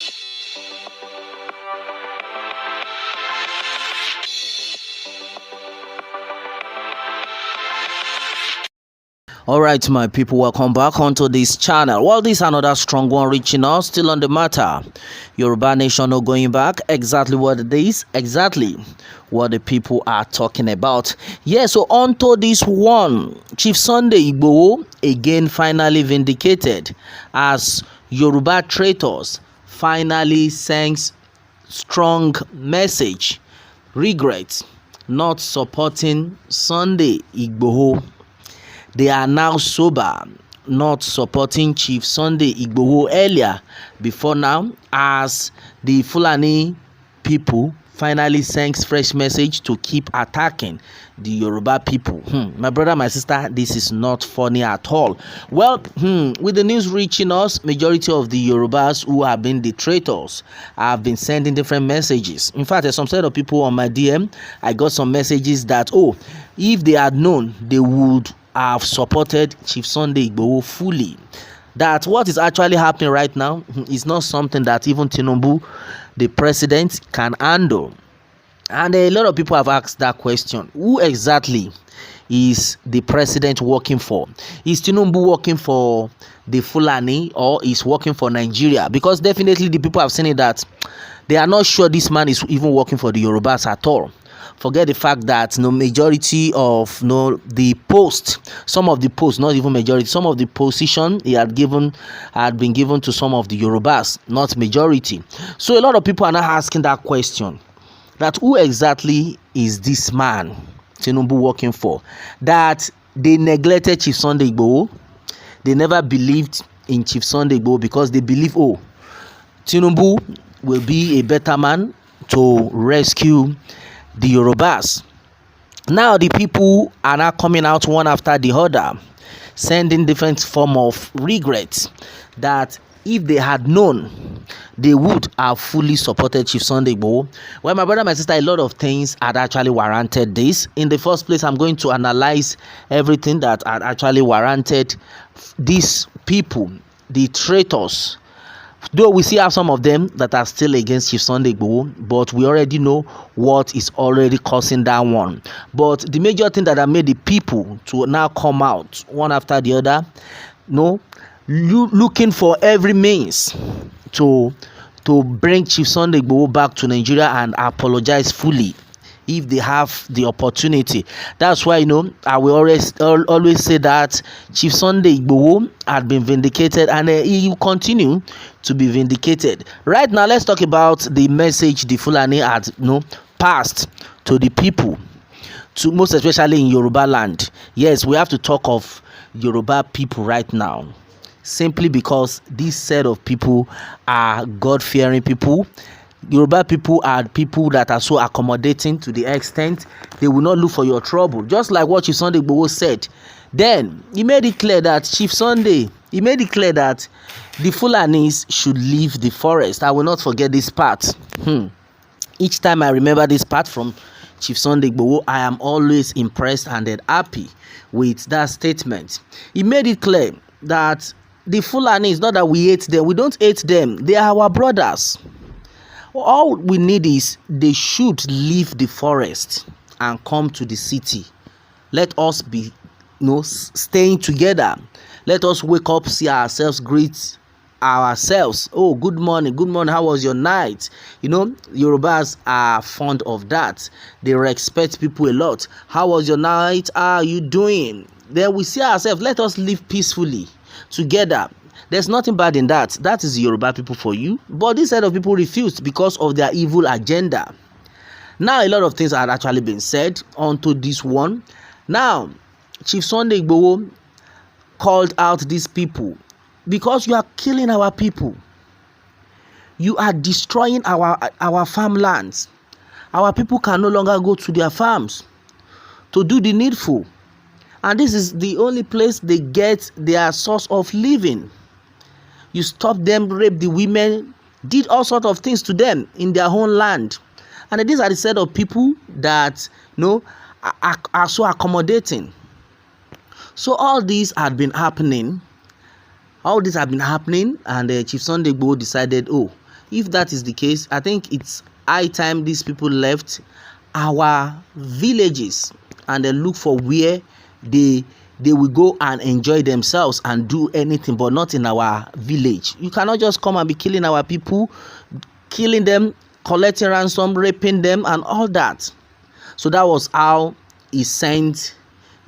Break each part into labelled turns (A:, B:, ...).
A: All right, my people, welcome back onto this channel. Well, this is another strong one reaching us, still on the matter. Yoruba nation not going back. Exactly what it is, exactly what the people are talking about. Yeah, so onto this one. Chief Sunday Igboho again finally vindicated as Yoruba traitors finally sends strong message. Regret not supporting Sunday Igboho. They are now sober, not supporting Chief Sunday Igboho earlier, before now, as the Fulani people finally sends fresh message to keep attacking the Yoruba people. My brother, my sister, this is not funny at all. Well, with the news reaching us, majority of the Yorubas who have been the traitors have been sending different messages. In fact, there's some set of people on my DM. I got some messages that, if they had known, they would have supported Chief Sunday Igboho fully. That what is actually happening right now is not something that even Tinubu, the president, can handle. And a lot of people have asked that question. Who exactly is the president working for? Is Tinubu working for the Fulani, or is working for Nigeria? Because definitely the people have seen it that they are not sure this man is even working for the Yorubas at all. Forget the fact that majority of the post, some of the posts, not even majority, some of the position he had been given to some of the Yorubas, not majority. So a lot of people are now asking that question, that who exactly is this man Tinubu working for? That they neglected Chief Sunday Igboho. They never believed in Chief Sunday Igboho because they believe, Tinubu will be a better man to rescue the Yorubas. Now the people are now coming out one after the other, sending different form of regrets, that if they had known, they would have fully supported Chief Sunday Igboho. Well, my brother, my sister, a lot of things had actually warranted this. In the first place, I'm going to analyze everything that had actually warranted these people, the traitors. Though we still have some of them that are still against Chief Sunday Igboho, but we already know what is already causing that one. But the major thing that made the people to now come out one after the other, looking for every means to bring Chief Sunday Igboho back to Nigeria and apologize fully if they have the opportunity. That's why I will always say that Chief Sunday Igboho had been vindicated, and he will continue to be vindicated. Right now, let's talk about the message the Fulani had passed to the people, to most especially in Yoruba land. Yes, we have to talk of Yoruba people right now, simply because this set of people are God-fearing people. Yoruba people are people that are so accommodating to the extent they will not look for your trouble. Just like what Chief Sunday Igboho said. Then he made it clear that the Fulanis should leave the forest. I will not forget this part. Each time I remember this part from Chief Sunday Igboho, I am always impressed and happy with that statement. He made it clear that the Fulanis, not that we hate them, we don't hate them, they are our brothers. All we need is they should leave the forest and come to the city. Let us be staying together. Let us wake up, see ourselves, greet ourselves. Oh, good morning, how was your night? Yorubas are fond of that. They respect people a lot. How was your night? How are you doing? Then we see ourselves. Let us live peacefully together. There's nothing bad in that. That is the Yoruba people for you. But this set of people refused because of their evil agenda. Now, a lot of things had actually been said onto this one. Now, Chief Sunday Igboho called out these people because you are killing our people. You are destroying our farmlands. Our people can no longer go to their farms to do the needful. And this is the only place they get their source of living. You stopped them, raped the women, did all sorts of things to them in their own land. And these are the set of people that are so accommodating. So all these had been happening. And Chief Sunday Igboho decided, If that is the case, I think it's high time these people left our villages and they look for where they will go and enjoy themselves and do anything, but not in our village. You cannot just come and be killing our people, killing them, collecting ransom, raping them and all that. So that was how he sent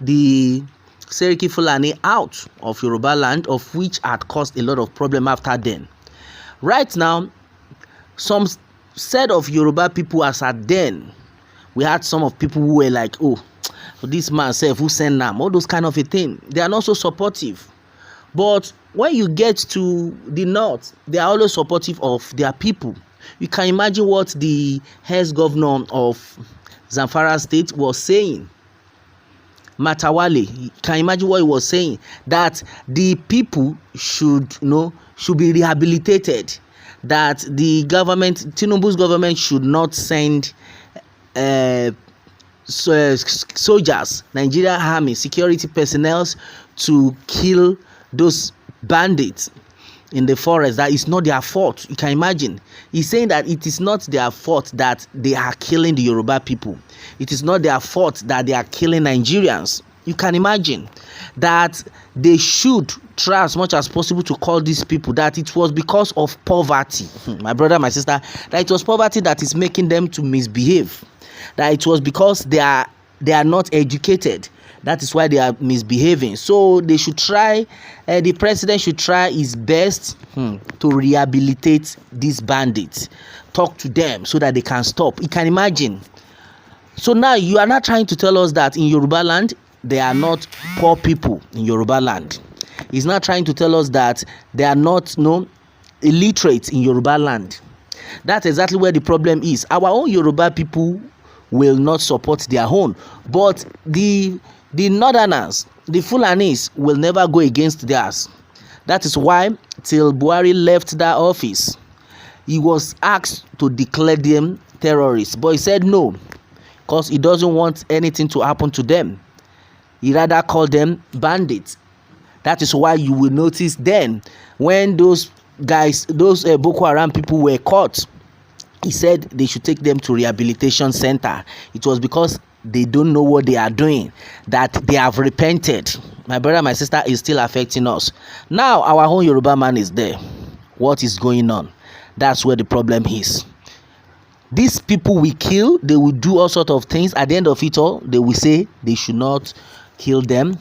A: the Seriki Fulani out of Yoruba land, of which had caused a lot of problem after then. Right now, some set of Yoruba people as at then, we had some of people who were like, oh, this man self who send them, all those kind of a thing. They are not so supportive. But when you get to the north, they are always supportive of their people. You can imagine what the ex-governor of Zamfara State was saying. Matawale, you can imagine what he was saying, that the people should be rehabilitated, that the government, Tinubu's government, should not send soldiers, Nigeria army, security personnel to kill those bandits in the forest. That is not their fault. You can imagine. He's saying that it is not their fault that they are killing the Yoruba people. It is not their fault that they are killing Nigerians. You can imagine that they should try as much as possible to call these people that it was because of poverty. My brother, my sister, that it was poverty that is making them to misbehave. That it was because they are not educated. That is why they are misbehaving. So they should try, the president should try his best to rehabilitate these bandits. Talk to them so that they can stop. You can imagine. So now you are not trying to tell us that in Yoruba land, there are not poor people in Yoruba land. He's not trying to tell us that there are not illiterate in Yoruba land. That's exactly where the problem is. Our own Yoruba people will not support their own, but the northerners, the Fulanis, will never go against theirs. That is why till Buhari left that office, he was asked to declare them terrorists, but he said no, because he doesn't want anything to happen to them. He rather called them bandits. That is why you will notice then when those guys, those Boko Haram people were caught, he said they should take them to rehabilitation center. It was because they don't know what they are doing, that they have repented. My brother, my sister, is still affecting us. Now our own Yoruba man is there. What is going on? That's where the problem is. These people we kill, they will do all sorts of things. At the end of it all, they will say they should not kill them,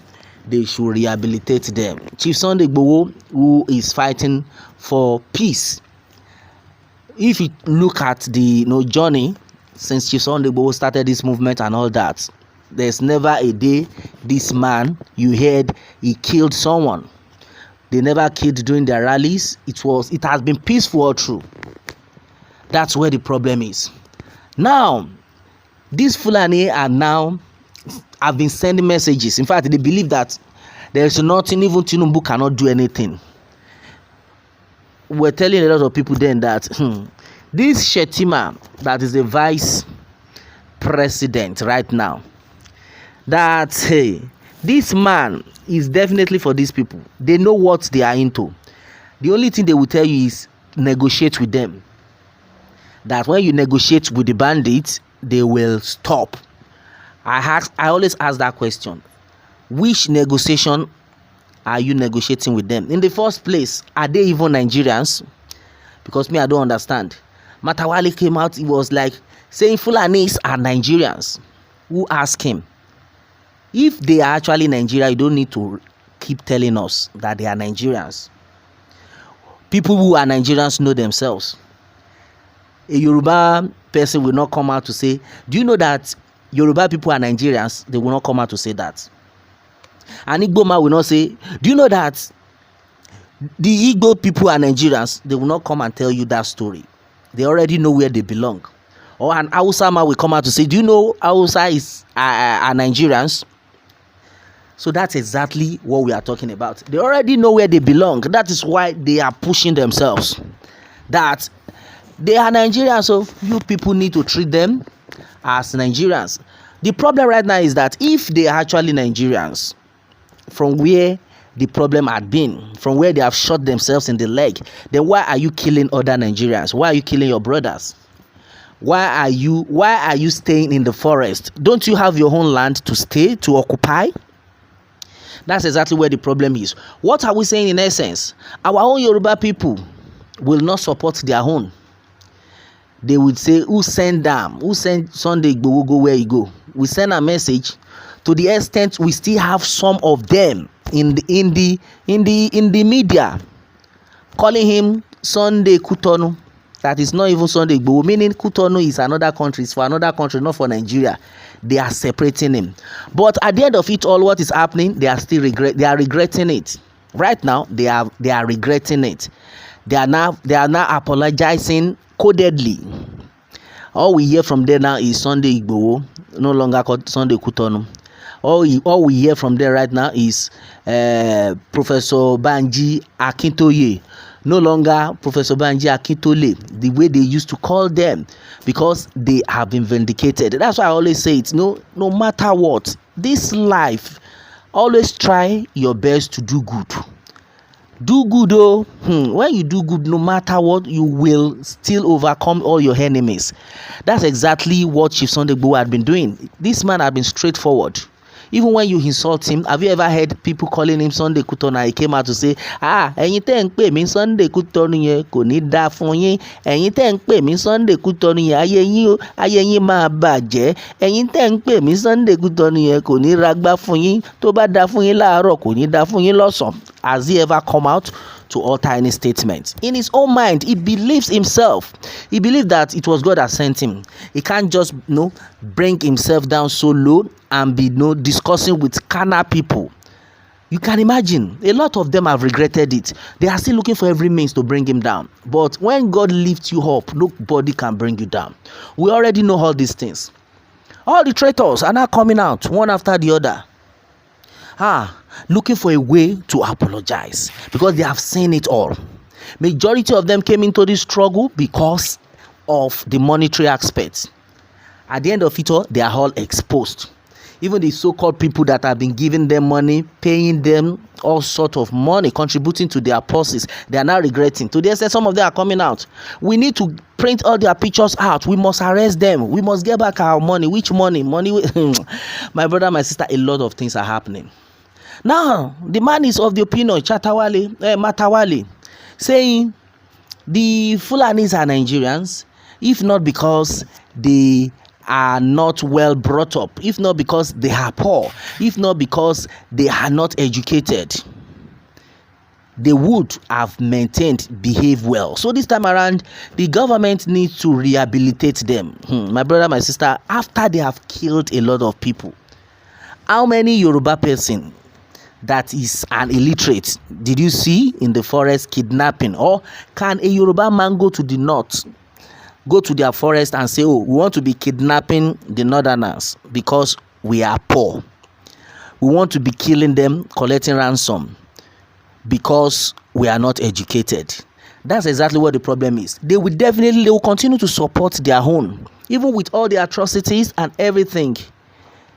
A: they should rehabilitate them. Chief Sunday Igboho, who is fighting for peace, if you look at the journey since Chief Sunday Igboho started this movement and all that, there's never a day this man you heard he killed someone. They never killed during their rallies. It has been peaceful all through. That's where the problem is. Now these Fulani have been sending messages. In fact, they believe that there is nothing, even Tinubu cannot do anything. We're telling a lot of people then that this Shetima, that is the vice president right now, that this man is definitely for these people. They know what they are into. The only thing they will tell you is negotiate with them. That when you negotiate with the bandits, they will stop. I always ask that question. Which negotiation are you negotiating with them? In the first place, are they even Nigerians? Because me, I don't understand. Matawale came out, he was like saying Fulanis are Nigerians. Who asked him? If they are actually Nigeria, you don't need to keep telling us that they are Nigerians. People who are Nigerians know themselves. A Yoruba person will not come out to say, do you know that Yoruba people are Nigerians? They will not come out to say that. And Igbo man will not say, do you know that the Igbo people are Nigerians? They will not come and tell you that story. They already know where they belong. Or an Hausa man will come out to say, do you know Hausa are Nigerians? So that's exactly what we are talking about. They already know where they belong. That is why they are pushing themselves. That they are Nigerians, so you people need to treat them as Nigerians. The problem right now is that if they are actually Nigerians, from where the problem had been, from where they have shot themselves in the leg, then why are you killing other Nigerians? Why are you killing your brothers? Why are you staying in the forest? Don't you have your own land to stay, to occupy? That's exactly where the problem is. What are we saying in essence? Our own Yoruba people will not support their own. They would say, who sent them? Who sent Sunday Igboho go where he go? We send a message. To the extent we still have some of them in the media calling him Sunday Kutonu. That is not even Sunday Igboho, meaning Kutonu is another country, it's for another country, not for Nigeria. They are separating him. But at the end of it all, what is happening? They are still regretting it. Right now, they are regretting it. They are now apologizing codedly. All we hear from there now is Sunday Igboho, no longer called Sunday Kutonu. All we hear from there right now is Professor Banji Akintoye, no longer Professor Banji Akintole, the way they used to call them, because they have been vindicated. That's why I always say it, no matter what, this life, always try your best to do good. Do good, oh. When you do good, no matter what, you will still overcome all your enemies. That's exactly what Chief Sunday Igboho had been doing. This man had been straightforward. Even when you insult him, have you ever heard people calling him Sunday Kutonu? He came out to say, ẹ̀yin tẹ́ ń pè mí Sunday Kutonu yẹn kò ní dá fún yín. Ẹ̀yin tẹ́ ń pè mí Sunday Kutonu yẹn ayé yín máa bàjẹ́. Ẹ̀yin tẹ́ ń pè mí Sunday Kutonu yẹn kò ní ragbá fún yín. Tó bá dá fún yín láàárọ̀ kò ní dá fún yín lọ́sàn-án. Has he ever come out to alter any statement? In his own mind, he believes himself. He believed that it was God that sent him. He can't just bring himself down so low and be discussing with carnal people. You can imagine, a lot of them have regretted it. They are still looking for every means to bring him down. But when God lifts you up, nobody can bring you down. We already know all these things. All the traitors are now coming out one after the other, looking for a way to apologize, because they have seen it all. Majority of them came into this struggle because of the monetary aspect. At the end of it all, they are all exposed. Even the so-called people that have been giving them money, paying them all sort of money, contributing to their purses, they are now regretting. To the extent some of them are coming out. We need to print all their pictures out. We must arrest them. We must get back our money. Which money? My brother, my sister, a lot of things are happening. Now, the man is of the opinion, Matawale, saying the Fulanis are Nigerians, if not because they are not well brought up, if not because they are poor, if not because they are not educated, they would have behave well. So this time around, the government needs to rehabilitate them. My brother, my sister, after they have killed a lot of people, how many Yoruba person that is an illiterate did you see in the forest kidnapping? Or can a Yoruba man go to the north, go to their forest and say, we want to be kidnapping the northerners because we are poor? We want to be killing them, collecting ransom because we are not educated. That's exactly what the problem is. They will continue to support their own, even with all the atrocities and everything.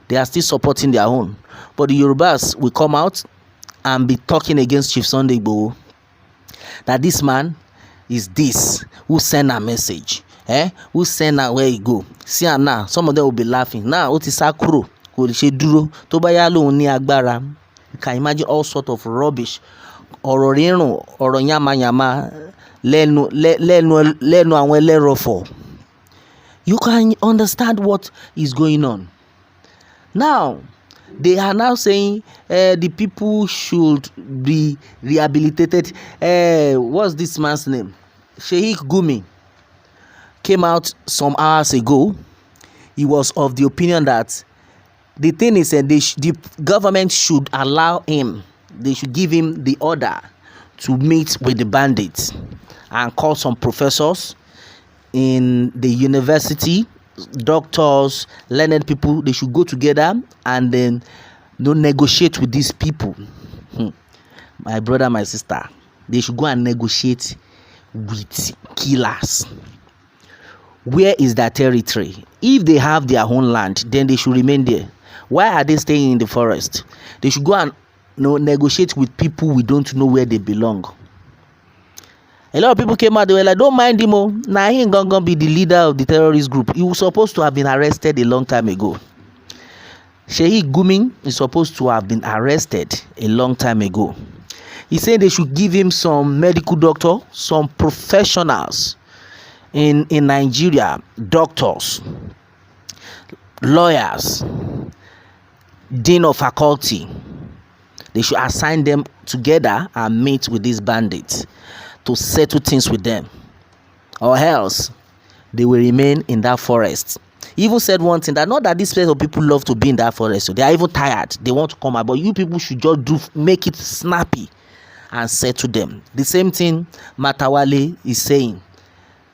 A: They are still supporting their own. But the Yorubas will come out and be talking against Chief Sunday Igboho, that this man is this, who send a message, who send her where he go. See her now, some of them will be laughing. Now, what is sakuro? You can imagine all sort of rubbish. Ọ̀rọ̀ rírùn, ọ̀rọ̀ yamayama, lẹ́nu àwọn ẹlẹ́rọ̀fọ̀. You can understand what is going on. Now, they are now saying the people should be rehabilitated. What's this man's name? Sheikh Gumi came out some hours ago. He was of the opinion that the thing is that the government should allow him, they should give him the order to meet with the bandits and call some professors in the university, doctors, learned people. They should go together and then negotiate with these people. My brother, my sister, they should go and negotiate with killers. Where is their territory? If they have their own land, then they should remain there. Why are they staying in the forest? They should go and negotiate with people we don't know where they belong. A lot of people came out, they were like, don't mind him, oh. Now he ain't gonna be the leader of the terrorist group. He was supposed to have been arrested a long time ago. Sheikh Gumi is supposed to have been arrested a long time ago. He said they should give him some medical doctor, some professionals in Nigeria, doctors, lawyers, dean of faculty. They should assign them together and meet with these bandits to settle things with them, or else they will remain in that forest. He even said one thing, that not that this place of people love to be in that forest, so they are even tired, they want to come out, but you people should just make it snappy and settle them. The same thing Matawale is saying,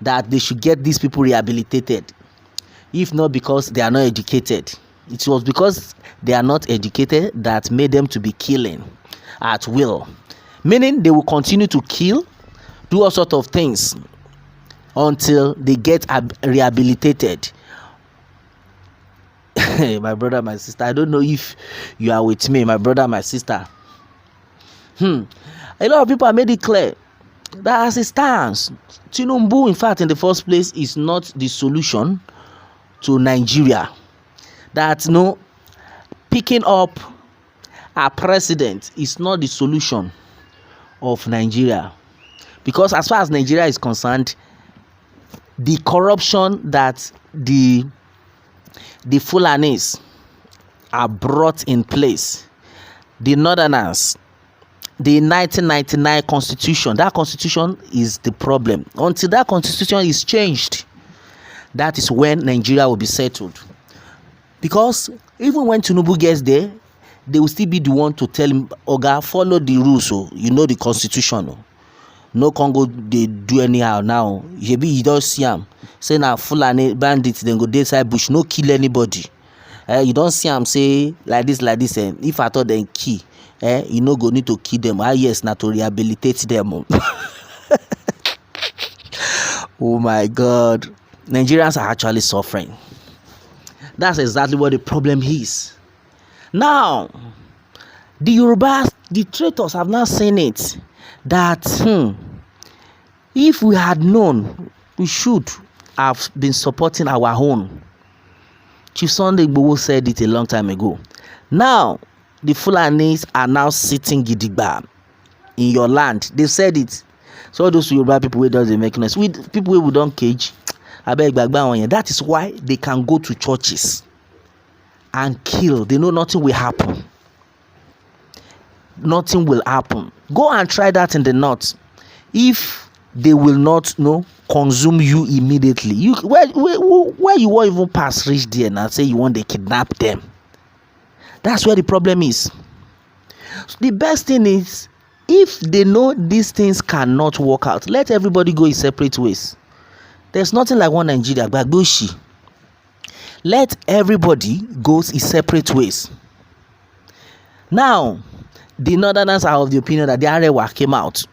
A: that they should get these people rehabilitated, if not because they are not educated. It was because they are not educated that made them to be killing at will, meaning they will continue to kill, do all sorts of things until they get rehabilitated. My brother, my sister, I don't know if you are with me, my brother, my sister. A lot of people have made it clear that as it stands, Tinubu, in fact, in the first place, is not the solution to Nigeria. That picking up a president is not the solution of Nigeria. Because as far as Nigeria is concerned, the corruption that the Fulanis are brought in place, the Northerners, the 1999 constitution, that constitution is the problem. Until that constitution is changed, that is when Nigeria will be settled. Because even when Tinubu gets there, they will still be the one to tell him, Oga, follow the rules, so you know the constitution. No Congo, they do anyhow now. You don't see him say now Fulani bandits, then go dey inside bush, no kill anybody. You don't see him say like this, and if I thought then kill, you no go need to kill them. Yes, not to rehabilitate them. Oh my God, Nigerians are actually suffering. That's exactly what the problem is. Now, the Yorùbá, the traitors have now seen it, that if we had known, we should have been supporting our own. Chief Sunday Igboho said it a long time ago. Now, the Fulanis are now sitting gidigba in your land. They said it. So all those Yoruba people who doesn't make noise, with people who don't cage, that is why they can go to churches and kill. They know nothing will happen. Nothing will happen. Go and try that in the north. If they will not consume you immediately, where you won't even pass reach there and say you want to kidnap them. That's where the problem is. So the best thing is, if they know these things cannot work out, let everybody go in separate ways. There's nothing like one Nigeria, Bagboshi. Let everybody go in separate ways. Now, the Northerners are of the opinion that the Arewa came out,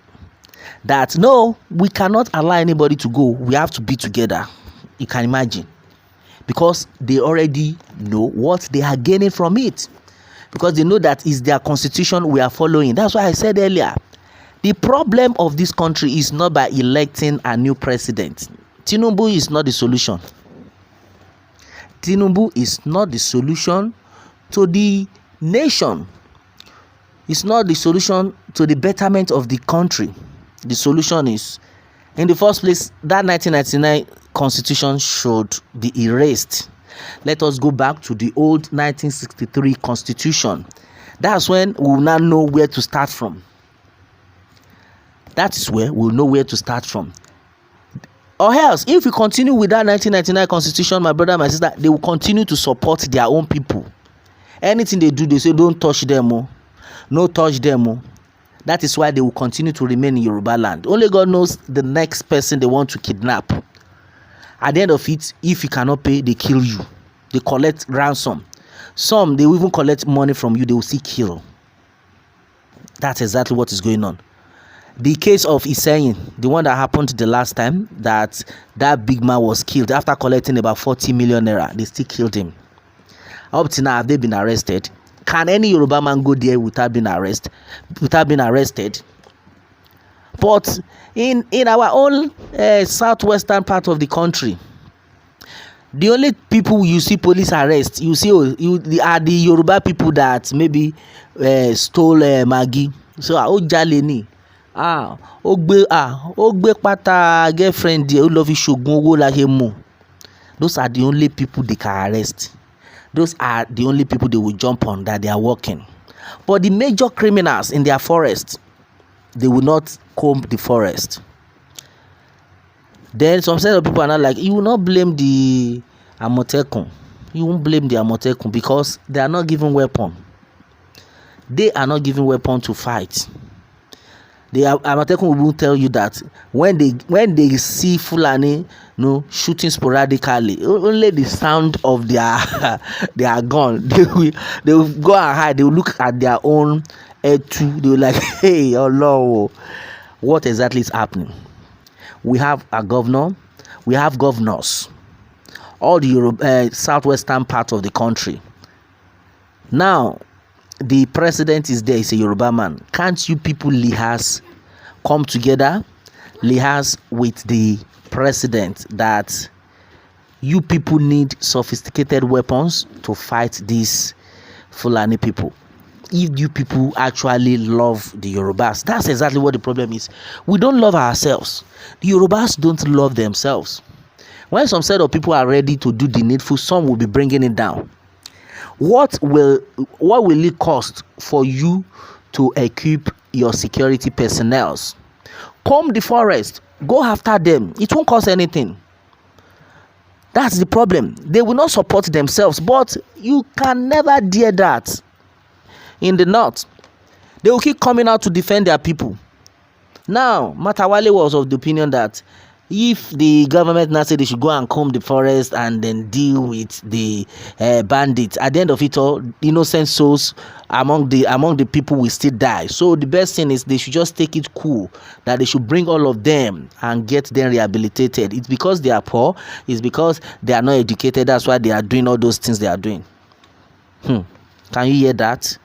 A: that no, we cannot allow anybody to go. We have to be together. You can imagine. Because they already know what they are gaining from it. Because they know that is their constitution we are following. That's why I said earlier, the problem of this country is not by electing a new president. Tinubu is not the solution. Tinubu is not the solution to the nation. It's not the solution to the betterment of the country. The solution is, in the first place, that 1999 constitution should be erased. Let us go back to the old 1963 constitution. That's when we will now know where to start from. That is where we'll know where to start from. Or else, if we continue with that 1999 constitution, my brother, my sister, they will continue to support their own people. Anything they do, they say, don't touch them. Oh. No touch them. Oh. That is why they will continue to remain in Yoruba land. Only God knows the next person they want to kidnap. At the end of it, if you cannot pay, they kill you. They collect ransom. Some, they will even collect money from you. They will still kill. That's exactly what is going on. The case of Iseyin, the one that happened the last time, that big man was killed after collecting about 40 million naira. They still killed him. Up to now, have they been arrested? Can any Yoruba man go there without being arrested? But in our own southwestern part of the country, the only people you see police arrest, you see are the Yoruba people that maybe stole Maggi. So ó jalè ni, ó gbé pátá girlfriend there, ó lọ fi ṣògùn owó la ṣe mú. Those are the only people they can arrest. Those are the only people they will jump on, that they are working. But the major criminals in their forest, they will not comb the forest. Then some set of people are not like, you will not blame the Amotekun. You won't blame the Amotekun because they are not given weapon. They are not given weapon to fight. The Amotekun will tell you that when they see Fulani shooting sporadically, only the sound of their gun, they will go and hide. They will look at their own head too. They will like, hey, oh Lord, what exactly is happening? We have a governor, we have governors, all the southwestern part of the country. Now, the president is there, he's a Yoruba man. Can't you people liaise, come together, liaise with the president that you people need sophisticated weapons to fight these Fulani people? If you people actually love the Yorubas, that's exactly what the problem is. We don't love ourselves. The Yorubas don't love themselves. When some set of people are ready to do the needful, some will be bringing it down. What will it cost for you to equip your security personnel? Comb the forest, go after them. It won't cost anything. That's the problem. They will not support themselves, but you can never dare that. In the north, they will keep coming out to defend their people. Now, Matawale was of the opinion that if the government now said they should go and comb the forest and then deal with the bandits, at the end of it all, innocent souls among the people will still die. So the best thing is they should just take it cool, that they should bring all of them and get them rehabilitated. It's because they are poor, it's because they are not educated, that's why they are doing all those things they are doing. Can you hear that?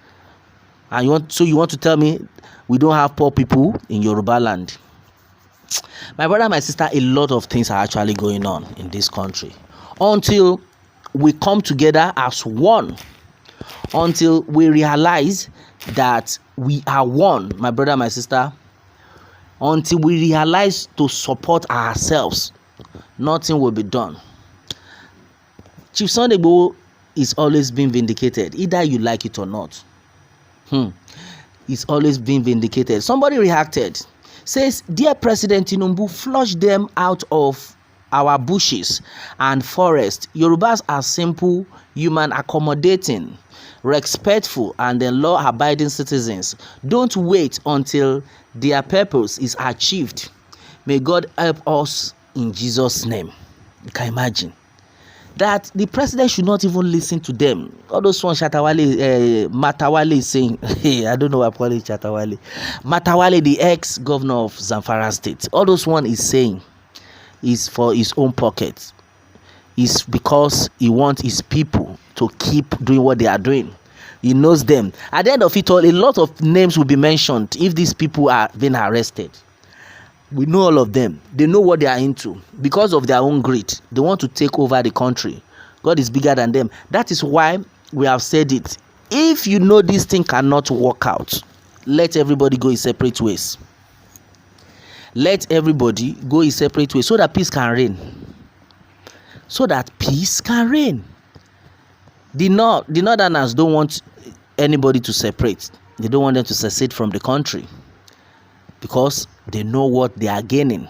A: And you want to tell me we don't have poor people in Yoruba land? My brother, my sister, a lot of things are actually going on in this country. Until we come together as one, until we realize that we are one, my brother, my sister, until we realize to support ourselves, nothing will be done. Chief Sunday Igboho is always being vindicated, either you like it or not. It's always being vindicated. Somebody reacted, says, dear President Tinubu, flush them out of our bushes and forests. Yorubas are simple, human, accommodating, respectful, and then law-abiding citizens. Don't wait until their purpose is achieved. May God help us in Jesus' name. You can imagine that the president should not even listen to them. All those ones Matawale is saying, hey, I don't know what I call it, Chatawale. Matawale, the ex-governor of Zamfara State, all those one is saying is for his own pocket. It's because he wants his people to keep doing what they are doing. He knows them. At the end of it all, a lot of names will be mentioned if these people are being arrested. We know all of them. They know what they are into. Because of their own greed, they want to take over the country. God is bigger than them. That is why we have said it. If you know this thing cannot work out, let everybody go in separate ways. Let everybody go in separate ways so that peace can reign. So that peace can reign. The Northerners don't want anybody to separate. They don't want them to secede from the country, because they know what they are gaining.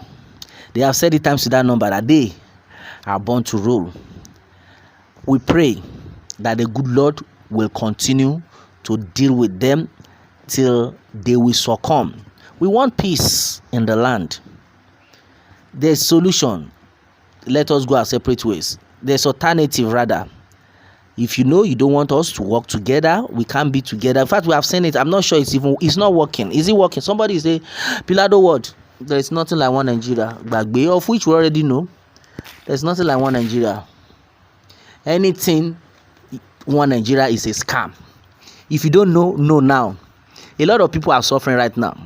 A: They have said it times to that number that they are born to rule. We pray that the good Lord will continue to deal with them till they will succumb. We want peace in the land. There's solution. Let us go our separate ways. There's alternative rather. If you know you don't want us to work together, we can't be together. In fact, we have seen it. I'm not sure it's not working. Is it working? Somebody say, Pilado what? There is nothing like one Nigeria. Bagbe, of which we already know. There's nothing like one Nigeria. Anything one Nigeria is a scam. If you don't know now. A lot of people are suffering right now.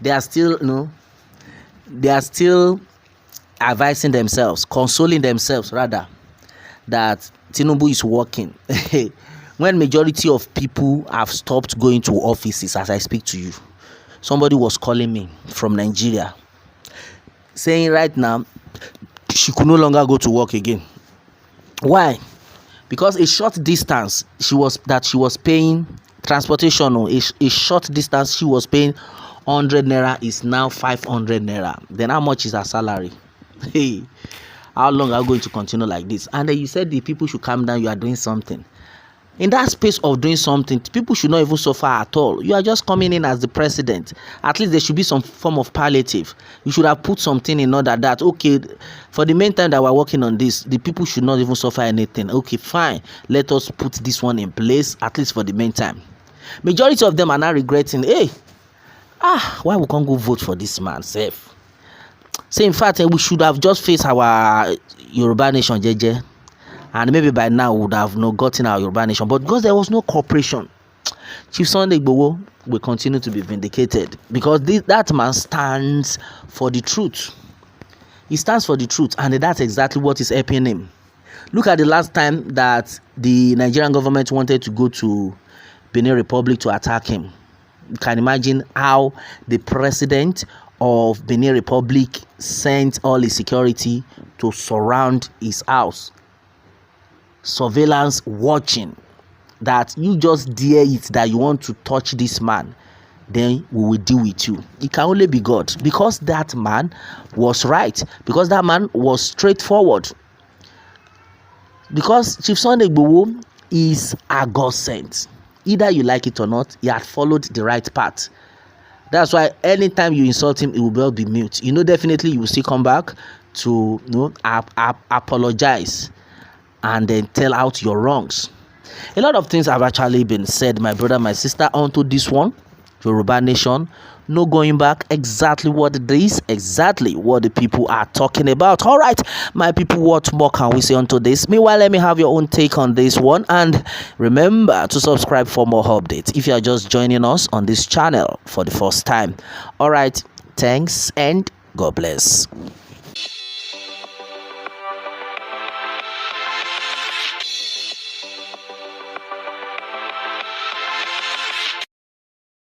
A: They are still, they are still advising themselves, consoling themselves rather, that Tinubu is working. When majority of people have stopped going to offices as I speak to you. Somebody was calling me from Nigeria saying right now she could no longer go to work again. Why? Because a short distance she was paying transportation, a short distance she was paying 100 naira is now 500 naira. Then how much is her salary? Hey, how long are you going to continue like this? And then you said the people should calm down, you are doing something. In that space of doing something, people should not even suffer at all. You are just coming in as the president. At least there should be some form of palliative. You should have put something in order that, okay, for the meantime that we're working on this, the people should not even suffer anything. Okay, fine. Let us put this one in place, at least for the meantime. Majority of them are now regretting, hey, why we can't go vote for this man, safe. So in fact, we should have just faced our Yoruba nation, JJ. And maybe by now we would have gotten our Yoruba nation. But because there was no cooperation, Chief Sunday Igboho will continue to be vindicated. Because that man stands for the truth. He stands for the truth. And that's exactly what is helping him. Look at the last time that the Nigerian government wanted to go to Benin Republic to attack him. You can imagine how the president of Benin Republic sent all his security to surround his house. Surveillance watching, that you just dare it that you want to touch this man, then we will deal with you. It can only be God, because that man was right, because that man was straightforward, because Chief Sunday Igboho is a God sent. Either you like it or not, he had followed the right path. That's why anytime you insult him, he will well be mute. Definitely you will still come back to apologize and then tell out your wrongs. A lot of things have actually been said, my brother, my sister, onto this one. Yoruba nation, no going back. Exactly what it is, exactly what the people are talking about. All right, my people, what more can we say onto this? Meanwhile, let me have your own take on this one. And remember to subscribe for more updates if you are just joining us on this channel for the first time. All right, thanks and God bless.